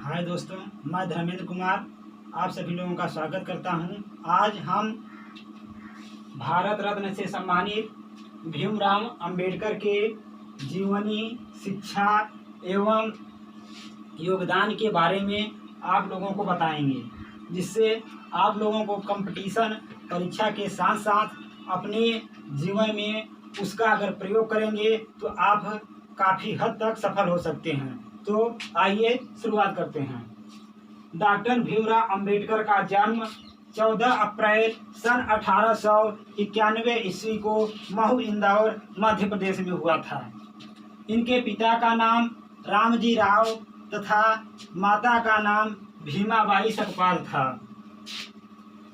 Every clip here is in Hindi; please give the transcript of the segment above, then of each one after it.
हाय दोस्तों, मैं धर्मेंद्र कुमार आप सभी लोगों का स्वागत करता हूं। आज हम भारत रत्न से सम्मानित भीमराव अंबेडकर के जीवनी, शिक्षा एवं योगदान के बारे में आप लोगों को बताएंगे, जिससे आप लोगों को कंपटीशन परीक्षा के साथ साथ अपने जीवन में उसका अगर प्रयोग करेंगे तो आप काफ़ी हद तक सफल हो सकते हैं। तो आइए शुरुआत करते हैं। डॉक्टर भीमराव अंबेडकर का जन्म 14 अप्रैल सन 1891 ईस्वी को महू, इंदौर, मध्य प्रदेश में हुआ था। इनके पिता का नाम रामजी राव तथा माता का नाम भीमाबाई सकपाल था।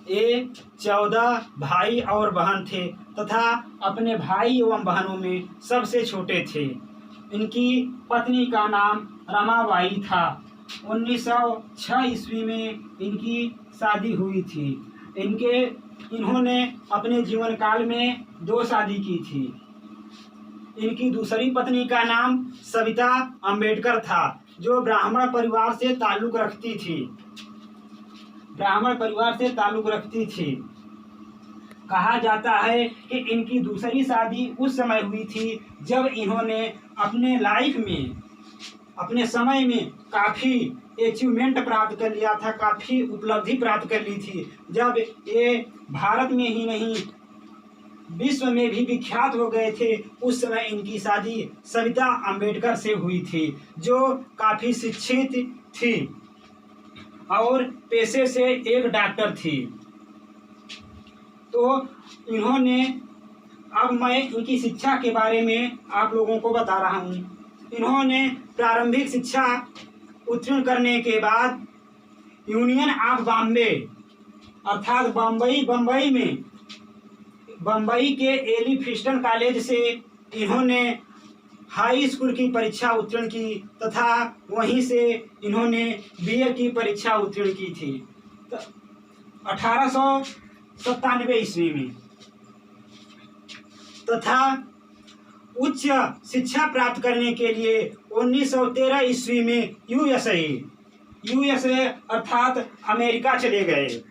ये 14 भाई और बहन थे तथा अपने भाई एवं बहनों में सबसे छोटे थे। इनकी पत्नी का नाम रमाबाई था। 1906 ईस्वी में इनकी शादी हुई थी। इन्होंने अपने जीवन काल में 2 शादी की थी। इनकी दूसरी पत्नी का नाम सविता अंबेडकर था, जो ब्राह्मण परिवार से ताल्लुक रखती थी। कहा जाता है कि इनकी दूसरी शादी उस समय हुई थी जब इन्होंने अपने समय में काफ़ी अचीवमेंट प्राप्त कर लिया था, काफ़ी उपलब्धि प्राप्त कर ली थी। जब ये भारत में ही नहीं विश्व में भी विख्यात हो गए थे, उस समय इनकी शादी सविता अंबेडकर से हुई थी, जो काफ़ी शिक्षित थी और पेशे से एक डॉक्टर थी। तो अब मैं इनकी शिक्षा के बारे में आप लोगों को बता रहा हूँ। इन्होंने प्रारंभिक शिक्षा उत्तीर्ण करने के बाद यूनियन ऑफ बॉम्बे अर्थात बम्बई के एलिफिंस्टन कॉलेज से इन्होंने हाई स्कूल की परीक्षा उत्तीर्ण की तथा वहीं से इन्होंने बीए की परीक्षा उत्तीर्ण की थी 1897 ईस्वी में, तथा उच्च शिक्षा प्राप्त करने के लिए 1913 ईस्वी में यूएसए अर्थात अमेरिका चले गए।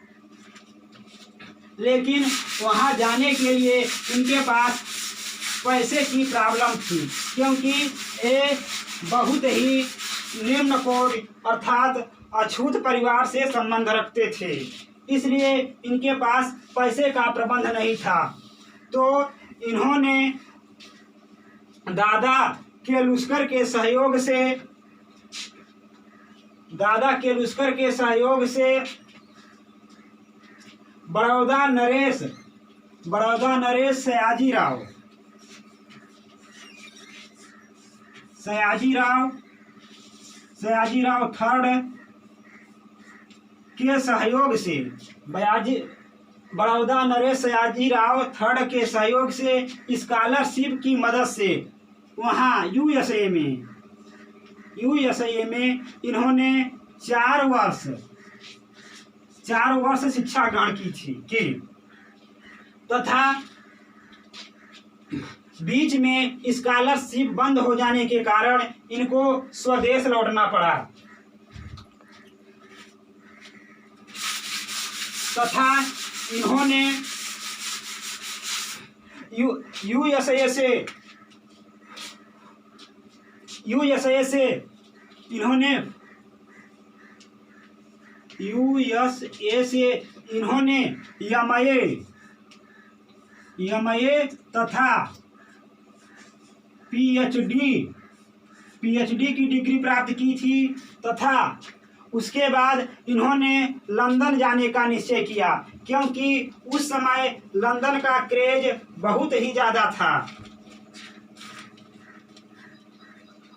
लेकिन वहां जाने के लिए इनके पास पैसे की प्रॉब्लम थी, क्योंकि ये बहुत ही निम्न कोड अर्थात अछूत परिवार से संबंध रखते थे, इसलिए इनके पास पैसे का प्रबंध नहीं था। तो इन्होंने दादा केलुस्कर के सहयोग से बड़ौदा नरेश सयाजीराव थर्ड के सहयोग से बड़ौदा नरेश सयाजीराव थर्ड के सहयोग से स्कॉलरशिप की मदद से वहाँ यूएसए में इन्होंने 4 वर्ष शिक्षा ग्रहण की तथा बीच में स्कॉलरशिप बंद हो जाने के कारण इनको स्वदेश लौटना पड़ा तथा इन्होंने यूएसए से इन्होंने एमए तथा पीएचडी की डिग्री प्राप्त की थी तथा उसके बाद इन्होंने लंदन जाने का निश्चय किया, क्योंकि उस समय लंदन का क्रेज बहुत ही ज़्यादा था।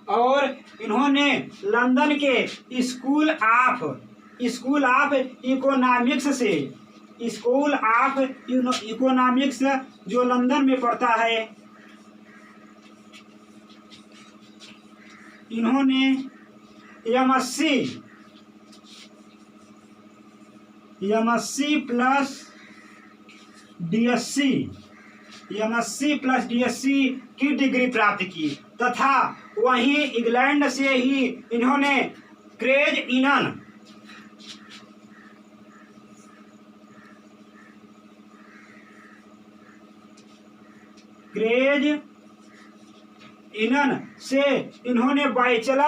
और इन्होंने लंदन के स्कूल ऑफ इकोनॉमिक्स जो लंदन में पड़ता है, इन्होंने एमएससी प्लस डीएससी की डिग्री प्राप्त की तथा वहीं इंग्लैंड से ही इन्होंने क्रेज इनन से इन्होंने बैरिस्टर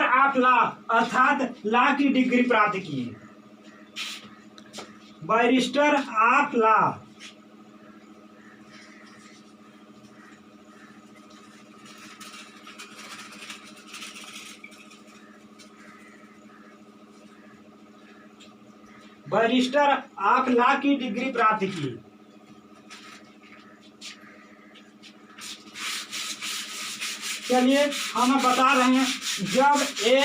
ऑफ लॉ अर्थात लॉ की डिग्री प्राप्त की। बैरिस्टर ऑफ लॉ की डिग्री प्राप्त की। चलिए हम बता रहे हैं, जब ये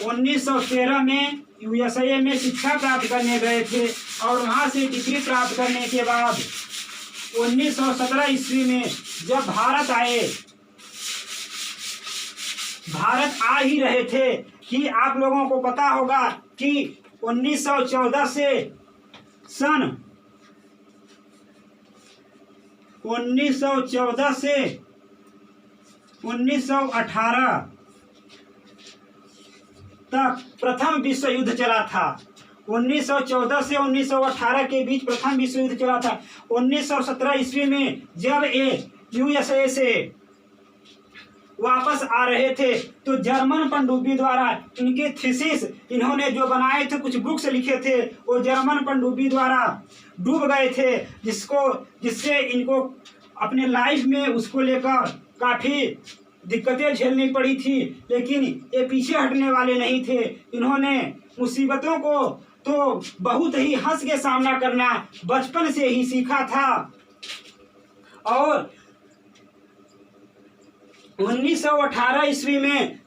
1913 में यूएसए में शिक्षा प्राप्त करने गए थे और वहां से डिग्री प्राप्त करने के बाद 1917 ईस्वी में जब भारत आ ही रहे थे कि आप लोगों को पता होगा कि 1914 से सन 1914 से 1918 तक प्रथम विश्व युद्ध चला था। 1914 से 1918 के बीच प्रथम विश्व युद्ध चला था। 1917 ईस्वी में जब ये यूएसए से वापस आ रहे थे तो जर्मन पनडुब्बी द्वारा इनके थीसिस इन्होंने जो बनाए थे, कुछ बुक्स लिखे थे, वो जर्मन पनडुब्बी द्वारा डूब गए थे, जिससे इनको अपने लाइफ में उसको लेकर काफ़ी दिक्कतें झेलनी पड़ी थी। लेकिन ये पीछे हटने वाले नहीं थे। इन्होंने मुसीबतों को तो बहुत ही हंस के सामना करना बचपन से ही सीखा था और 1918 ईस्वी में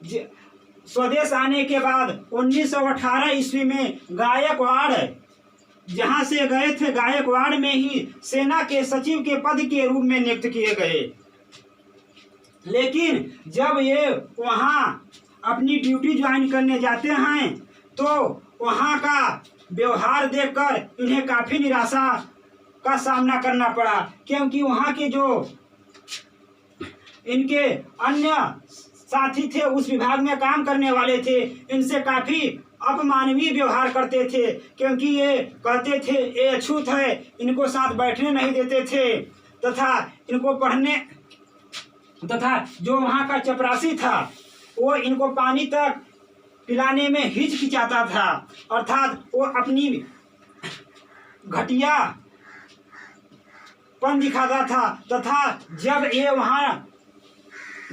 स्वदेश आने के बाद 1918 ईस्वी में गायकवाड़ जहां से गए थे, गायकवाड़ में ही सेना के सचिव के पद के रूप में नियुक्त किए गए। लेकिन जब ये वहां अपनी ड्यूटी ज्वाइन करने जाते हैं तो वहां का व्यवहार देखकर इन्हें काफ़ी निराशा का सामना करना पड़ा, क्योंकि वहां के जो इनके अन्य साथी थे, उस विभाग में काम करने वाले थे, इनसे काफ़ी अपमानवीय व्यवहार करते थे, क्योंकि ये कहते थे ये अछूत है, इनको साथ बैठने नहीं देते थे तथा इनको पढ़ने तथा जो वहाँ का चपरासी था वो इनको पानी तक पिलाने में हिचकिचाता था, अर्थात वो अपनी घटियापन दिखाता था। तथा जब ये वहाँ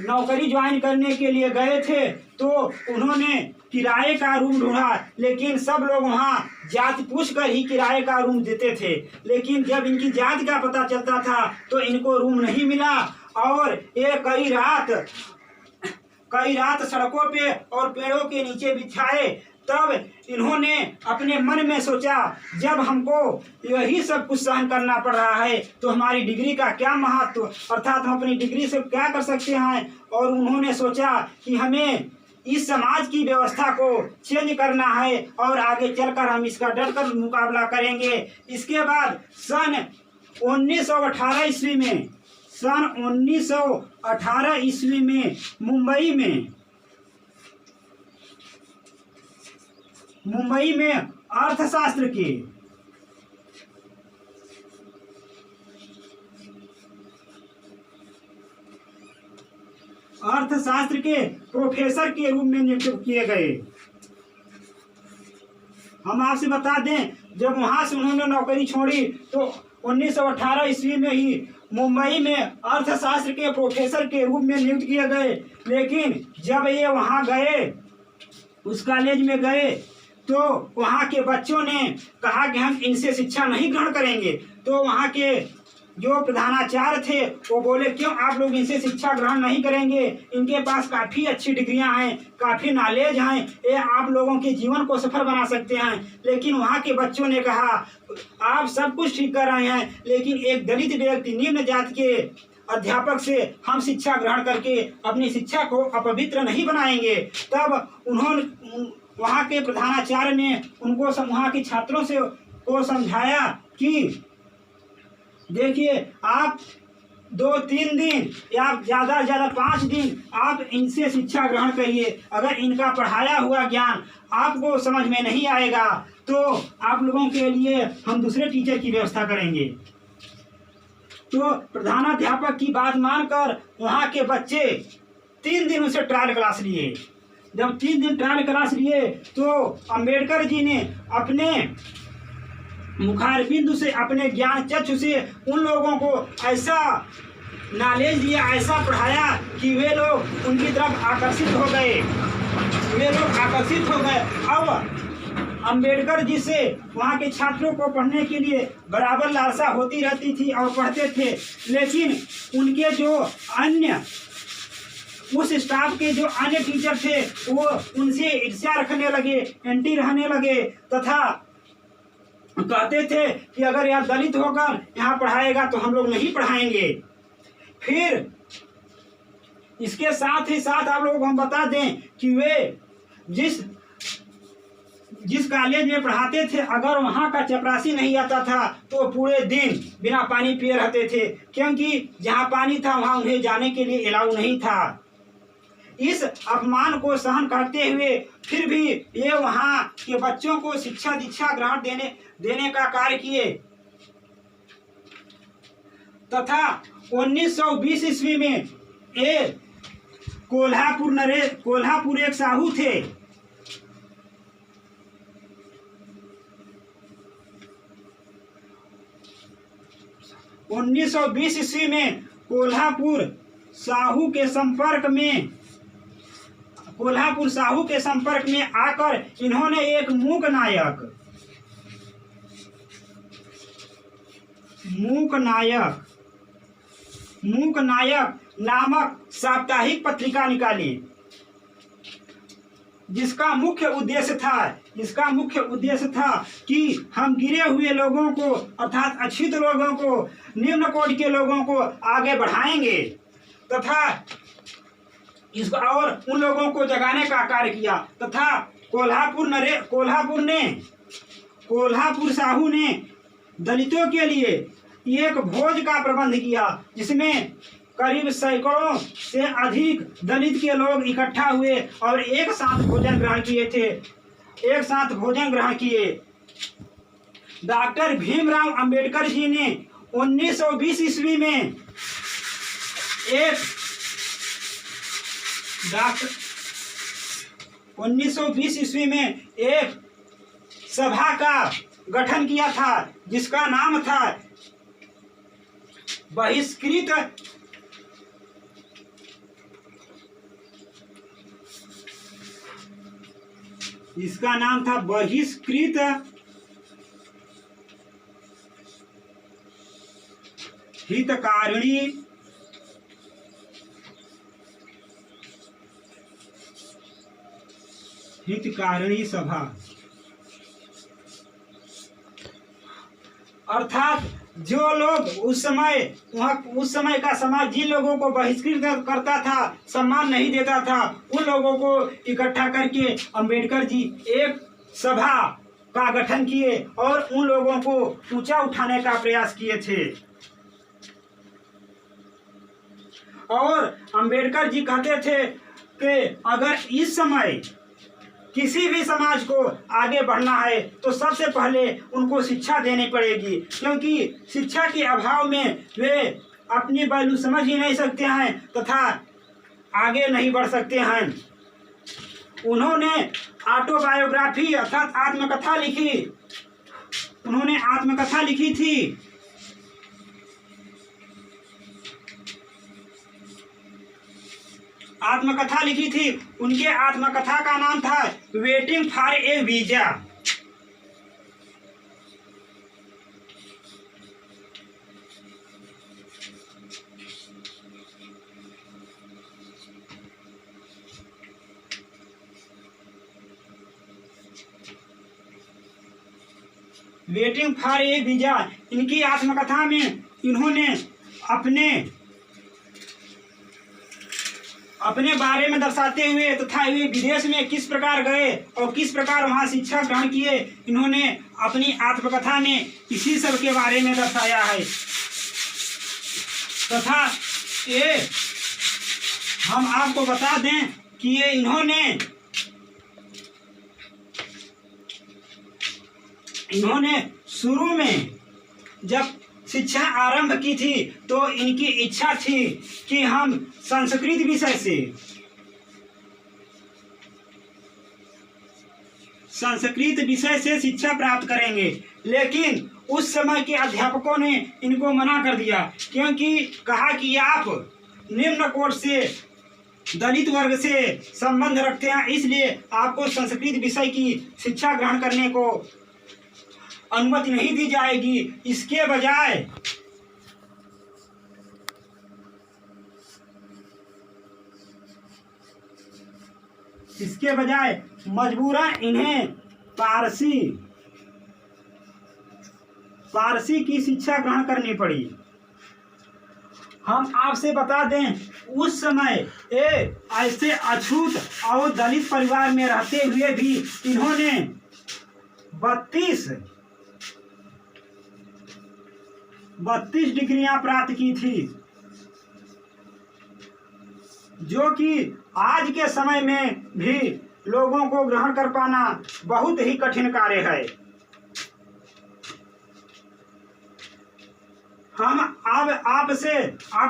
नौकरी ज्वाइन करने के लिए गए थे तो उन्होंने किराए का रूम ढूंढा, लेकिन सब लोग वहाँ जात पूछकर ही किराए का रूम देते थे। लेकिन जब इनकी जात का पता चलता था तो इनको रूम नहीं मिला और ये कई रात सड़कों पे और पेड़ों के नीचे बिछाए। तब इन्होंने अपने मन में सोचा, जब हमको यही सब कुछ सहन करना पड़ रहा है तो हमारी डिग्री का क्या महत्व, अर्थात हम अपनी डिग्री से क्या कर सकते हैं। और उन्होंने सोचा कि हमें इस समाज की व्यवस्था को चेंज करना है और आगे चलकर हम इसका डटकर मुकाबला करेंगे। इसके बाद सन 1918 ईस्वी में मुंबई में अर्थशास्त्र के प्रोफेसर के रूप में नियुक्त किए गए। हम आपसे बता दें, जब वहां से उन्होंने नौकरी छोड़ी तो 1918 ईस्वी में ही मुंबई में अर्थशास्त्र के प्रोफेसर के रूप में नियुक्त किए गए। लेकिन जब ये वहां गए, उस कॉलेज में गए, तो वहाँ के बच्चों ने कहा कि हम इनसे शिक्षा नहीं ग्रहण करेंगे। तो वहाँ के जो प्रधानाचार्य थे वो बोले, क्यों आप लोग इनसे शिक्षा ग्रहण नहीं करेंगे, इनके पास काफ़ी अच्छी डिग्रियां हैं, काफ़ी नॉलेज हैं, ये आप लोगों के जीवन को सफल बना सकते हैं। लेकिन वहाँ के बच्चों ने कहा, आप सब कुछ ठीक कर रहे हैं, लेकिन एक दलित व्यक्ति, निम्न जाति के अध्यापक से हम शिक्षा ग्रहण करके अपनी शिक्षा को अपवित्र नहीं बनाएंगे। तब उन्होंने वहाँ के प्रधानाचार्य ने उनको वहाँ के छात्रों से को समझाया कि देखिए, आप 2-3 दिन या ज़्यादा से ज़्यादा 5 दिन आप इनसे शिक्षा ग्रहण करिए। अगर इनका पढ़ाया हुआ ज्ञान आपको समझ में नहीं आएगा तो आप लोगों के लिए हम दूसरे टीचर की व्यवस्था करेंगे। तो प्रधानाध्यापक की बात मानकर वहाँ के बच्चे 3 दिन उसे ट्रायल क्लास लिए। जब 3 दिन ट्रायल क्लास लिए तो अंबेडकर जी ने अपने मुखारबिंदु से, अपने ज्ञान चक्षु से उन लोगों को ऐसा नॉलेज दिया, ऐसा पढ़ाया कि वे लोग उनकी तरफ आकर्षित हो गए। अब अंबेडकर जी से वहाँ के छात्रों को पढ़ने के लिए बराबर लालसा होती रहती थी और पढ़ते थे, लेकिन उनके जो अन्य उस स्टाफ के जो अन्य टीचर थे वो उनसे ईर्ष्या रखने लगे, एंटी रहने लगे तथा कहते थे कि अगर यह दलित होकर यहाँ पढ़ाएगा तो हम लोग नहीं पढ़ाएंगे। फिर इसके साथ ही साथ आप लोगों को हम बता दें कि वे जिस कॉलेज में पढ़ाते थे, अगर वहाँ का चपरासी नहीं आता था तो पूरे दिन बिना पानी पिए रहते थे, क्योंकि जहाँ पानी था वहाँ उन्हें जाने के लिए अलाउ नहीं था। इस अपमान को सहन करते हुए फिर भी ये वहाँ के बच्चों को शिक्षा दीक्षा ग्रहण देने का कार्य किए तथा 1920 ईस्वी में कोल्हापुर एक साहू थे। ईस्वी में कोल्हापुर साहू के संपर्क में आकर इन्होंने एक मूक नायक नामक साप्ताहिक पत्रिका निकाली, जिसका मुख्य उद्देश्य था कि हम गिरे हुए लोगों को अर्थात अशिक्षित लोगों को, निम्न कोटि के लोगों को आगे बढ़ाएंगे तथा इसको और उन लोगों को जगाने का कार्य किया। तथा कोल्हापुर साहू ने दलितों के लिए एक भोज का प्रबंध किया, जिसमें करीब सैकड़ों से अधिक दलित के लोग इकट्ठा हुए और एक साथ भोजन ग्रहण किए। डॉक्टर भीमराव अंबेडकर जी ने 1920 ईस्वी में एक सभा का गठन किया था, जिसका नाम था बहिष्कृत हितकारिणी सभा। अर्थात जो लोग उस समय का समाज जिन लोगों को बहिष्कृत करता था, सम्मान नहीं देता था, उन लोगों को इकट्ठा करके अंबेडकर जी एक सभा का गठन किए और उन लोगों को ऊंचा उठाने का प्रयास किए थे। और अंबेडकर जी कहते थे कि अगर इस समय किसी भी समाज को आगे बढ़ना है तो सबसे पहले उनको शिक्षा देनी पड़ेगी, क्योंकि शिक्षा के अभाव में वे अपनी वैल्यू समझ ही नहीं सकते हैं तथा आगे नहीं बढ़ सकते हैं। उन्होंने ऑटोबायोग्राफी अर्थात आत्मकथा लिखी थी। उनके आत्मकथा का नाम था वेटिंग फॉर ए वीजा। इनकी आत्मकथा में इन्होंने अपने बारे में दर्शाते हुए तथा वे विदेश में किस प्रकार गए और किस प्रकार वहाँ शिक्षा ग्रहण किए, इन्होंने अपनी आत्मकथा में इसी सब के बारे में दर्शाया है। तथा ये हम आपको बता दें कि ये इन्होंने शुरू में जब शिक्षा आरंभ की थी तो इनकी इच्छा थी कि हम संस्कृत विषय से शिक्षा प्राप्त करेंगे, लेकिन उस समय के अध्यापकों ने इनको मना कर दिया, क्योंकि कहा कि आप निम्न कोटि से दलित वर्ग से संबंध रखते हैं, इसलिए आपको संस्कृत विषय की शिक्षा ग्रहण करने को अनुमति नहीं दी जाएगी। इसके बजाय मजबूरन इन्हें पारसी की शिक्षा ग्रहण करनी पड़ी। हम आपसे बता दें, उस समय ये ऐसे अछूत और दलित परिवार में रहते हुए भी इन्होंने 32 डिग्रियां प्राप्त की थी, जो कि आज के समय में भी लोगों को ग्रहण कर पाना बहुत ही कठिन कार्य है। हम अब आप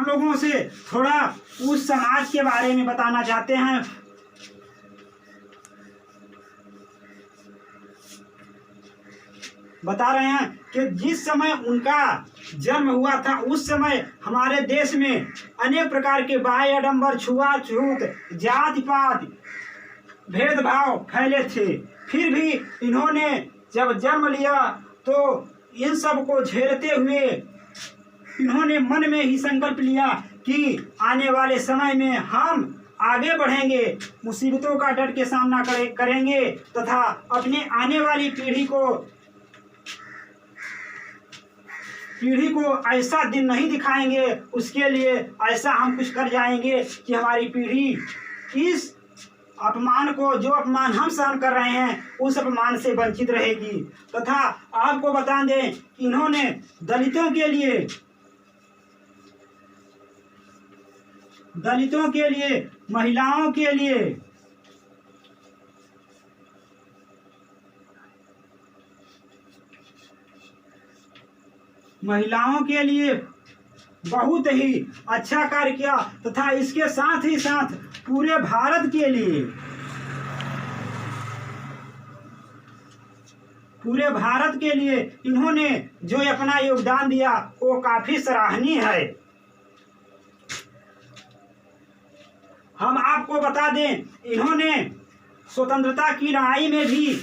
लोगों से थोड़ा उस समाज के बारे में बताना चाहते हैं। बता रहे हैं कि जिस समय उनका जन्म हुआ था, उस समय हमारे देश में अनेक प्रकार के बाह्य आडंबर, छुआछूत, जाति पात, भेदभाव फैले थे। फिर भी इन्होंने जब जन्म लिया तो इन सब को झेलते हुए इन्होंने मन में ही संकल्प लिया कि आने वाले समय में हम आगे बढ़ेंगे, मुसीबतों का डट के सामना करेंगे तथा अपने आने वाली पीढ़ी को ऐसा दिन नहीं दिखाएंगे, उसके लिए ऐसा हम कुछ कर जाएंगे कि हमारी पीढ़ी इस अपमान को, जो अपमान हम सहन कर रहे हैं, उस अपमान से वंचित रहेगी। तथा आपको बता दें, इन्होंने दलितों के लिए, महिलाओं के लिए बहुत ही अच्छा कार्य किया तथा इसके साथ ही साथ पूरे भारत के लिए इन्होंने जो अपना योगदान दिया वो काफी सराहनीय है। हम आपको बता दें, इन्होंने स्वतंत्रता की लड़ाई में भी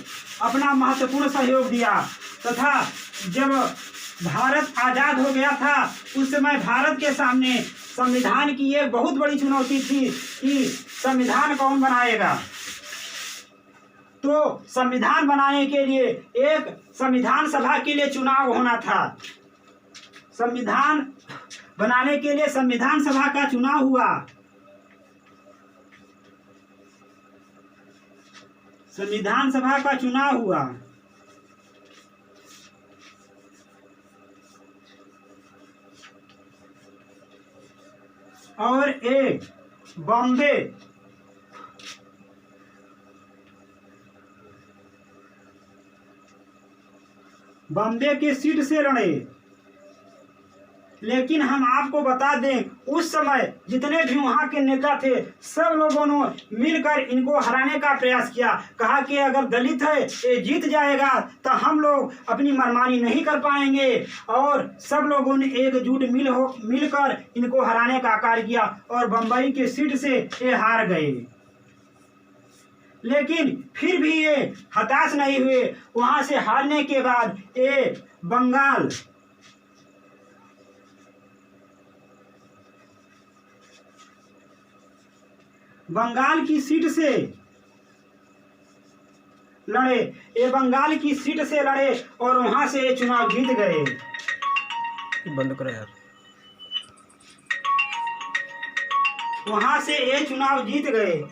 अपना महत्वपूर्ण सहयोग दिया तथा जब भारत आजाद हो गया था, उस समय भारत के सामने संविधान की एक बहुत बड़ी चुनौती थी कि संविधान कौन बनाएगा। तो संविधान बनाने के लिए एक संविधान सभा के लिए चुनाव होना था। संविधान बनाने के लिए संविधान सभा का चुनाव हुआ। संविधान सभा का चुनाव हुआ और एक बॉम्बे की सीट से लड़े। लेकिन हम आपको बता दें, उस समय जितने भी वहाँ के नेता थे, सब लोगों ने मिलकर इनको हराने का प्रयास किया। कहा कि अगर दलित है ये जीत जाएगा तो हम लोग अपनी मनमानी नहीं कर पाएंगे, और सब लोगों ने एकजुट मिलकर इनको हराने का कार्य किया और बम्बई की सीट से ये हार गए। लेकिन फिर भी ये हताश नहीं हुए। वहाँ से हारने के बाद ये बंगाल की सीट से लड़े। ये बंगाल की सीट से लड़े और वहां से ये चुनाव जीत गए। बंद करो यार। वहां से ये चुनाव जीत गए।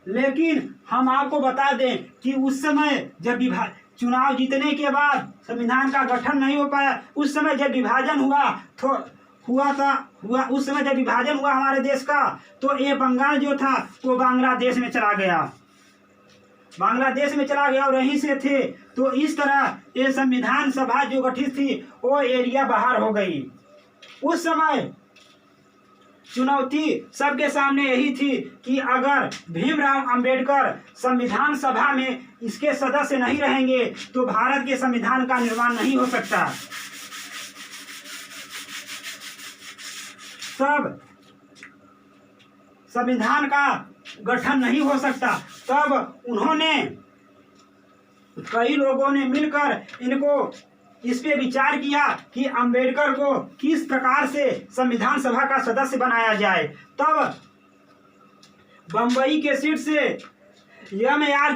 लेकिन हम आपको बता दें कि उस समय जब चुनाव जीतने के बाद संविधान का गठन नहीं हो पाया। उस समय जब विभाजन उस समय जब विभाजन हुआ हमारे देश का, तो ये बंगाल जो था वो बांग्लादेश में चला गया, और यहीं से थे। तो इस तरह ये संविधान सभा जो गठित थी वो एरिया बाहर हो गई। उस समय चुनौती सबके सामने यही थी कि अगर भीमराव अंबेडकर संविधान सभा में इसके सदस्य नहीं रहेंगे तो भारत के संविधान का निर्माण नहीं हो सकता। तब संविधान का गठन नहीं हो सकता। तब उन्होंने, कई लोगों ने मिलकर इनको इस पे विचार किया कि अंबेडकर को किस प्रकार से संविधान सभा का सदस्य बनाया जाए। तब बंबई के सीट से एम.आर.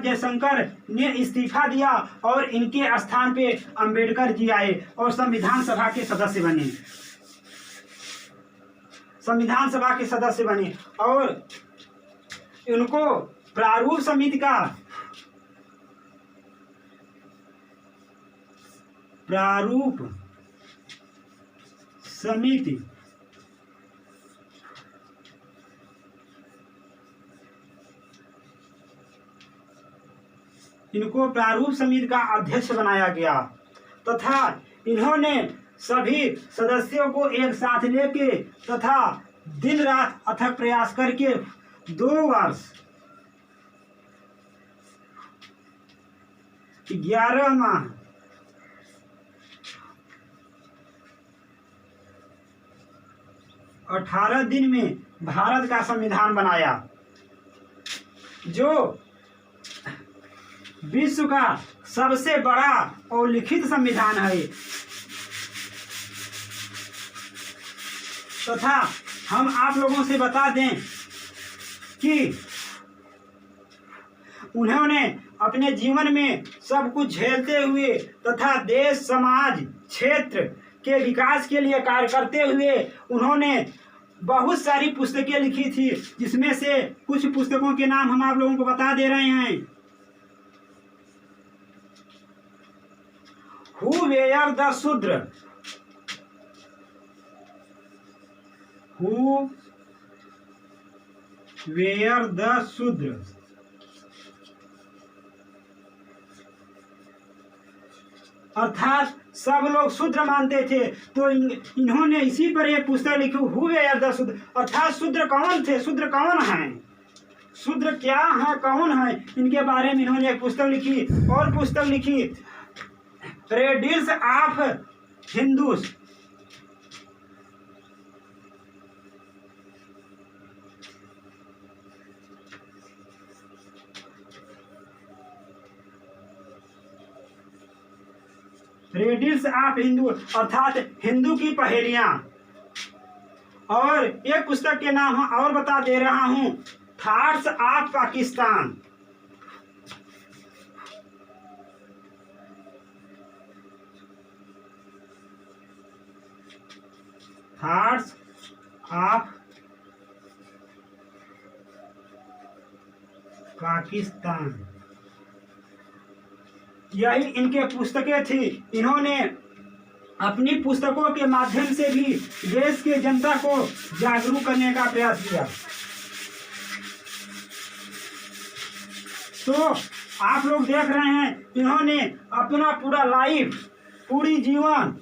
जयशंकर ने इस्तीफा दिया और इनके स्थान पे अंबेडकर जी आए और संविधान सभा के सदस्य बने। और इनको प्रारूप समिति का अध्यक्ष बनाया गया तथा इन्होंने सभी सदस्यों को एक साथ लेके तथा दिन रात अथक प्रयास करके 2 वर्ष 11 माह 18 दिन में भारत का संविधान बनाया, जो विश्व का सबसे बड़ा और लिखित संविधान है। तथा हम आप लोगों से बता दें कि उन्होंने अपने जीवन में सब कुछ झेलते हुए तथा देश, समाज, क्षेत्र के विकास के लिए कार्य करते हुए उन्होंने बहुत सारी पुस्तकें लिखी थी, जिसमें से कुछ पुस्तकों के नाम हम आप लोगों को बता दे रहे हैं। हु वेयर द शूद्र, अर्थात सब लोग शूद्र मानते थे, तो इन्होंने इसी पर एक पुस्तक लिखी, हु वेयर द शूद्र, अर्थात शूद्र कौन थे, शूद्र कौन हैं, शूद्र क्या है, कौन है, इनके बारे में इन्होंने एक पुस्तक लिखी। और पुस्तक लिखी रेडिल्स ऑफ हिंदूज, अर्थात हिंदू की पहेलियां। और एक पुस्तक के नाम और बता दे रहा हूं, thoughts of Pakistan. Thoughts of Pakistan, यही इनके पुस्तकें थी। इन्होंने अपनी पुस्तकों के माध्यम से भी देश के जनता को जागरूक करने का प्रयास किया। तो आप लोग देख रहे हैं, इन्होंने अपना पूरा लाइफ, पूरी जीवन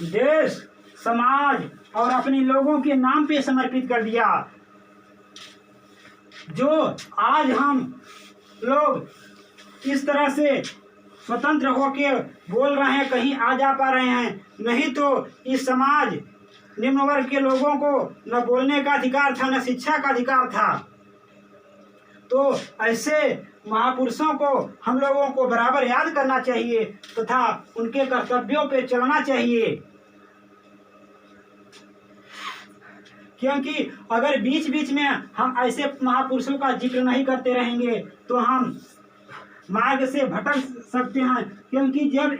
देश, समाज और अपने लोगों के नाम पे समर्पित कर दिया। जो आज हम लोग इस तरह से स्वतंत्र होकर बोल रहे हैं, कहीं आ जा पा रहे हैं, नहीं तो इस समाज निम्न वर्ग के लोगों को न बोलने का अधिकार था, न शिक्षा का अधिकार था। तो ऐसे महापुरुषों को हम लोगों को बराबर याद करना चाहिए तथा उनके कर्तव्यों पे चलना चाहिए, क्योंकि अगर बीच बीच में हम ऐसे महापुरुषों का जिक्र नहीं करते रहेंगे तो हम मार्ग से भटक सकते हैं। क्योंकि जब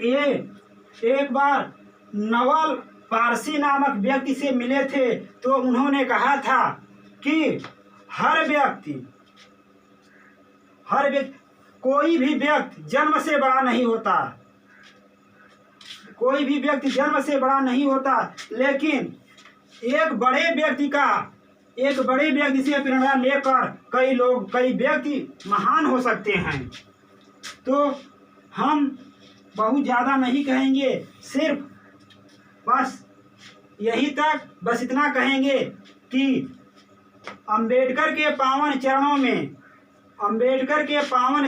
एक बार नवल पारसी नामक व्यक्ति से मिले थे तो उन्होंने कहा था कि हर व्यक्ति कोई भी व्यक्ति जन्म से बड़ा नहीं होता, कोई भी व्यक्ति जन्म से बड़ा नहीं होता, लेकिन एक बड़े व्यक्ति से प्रेरणा लेकर कई व्यक्ति महान हो सकते हैं। तो हम बहुत ज़्यादा नहीं कहेंगे, सिर्फ बस बस इतना कहेंगे कि अंबेडकर के पावन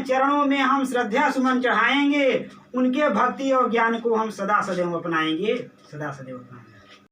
चरणों में हम श्रद्धा सुमन चढ़ाएंगे, उनके भक्ति और ज्ञान को हम सदा सदैव अपनाएंगे।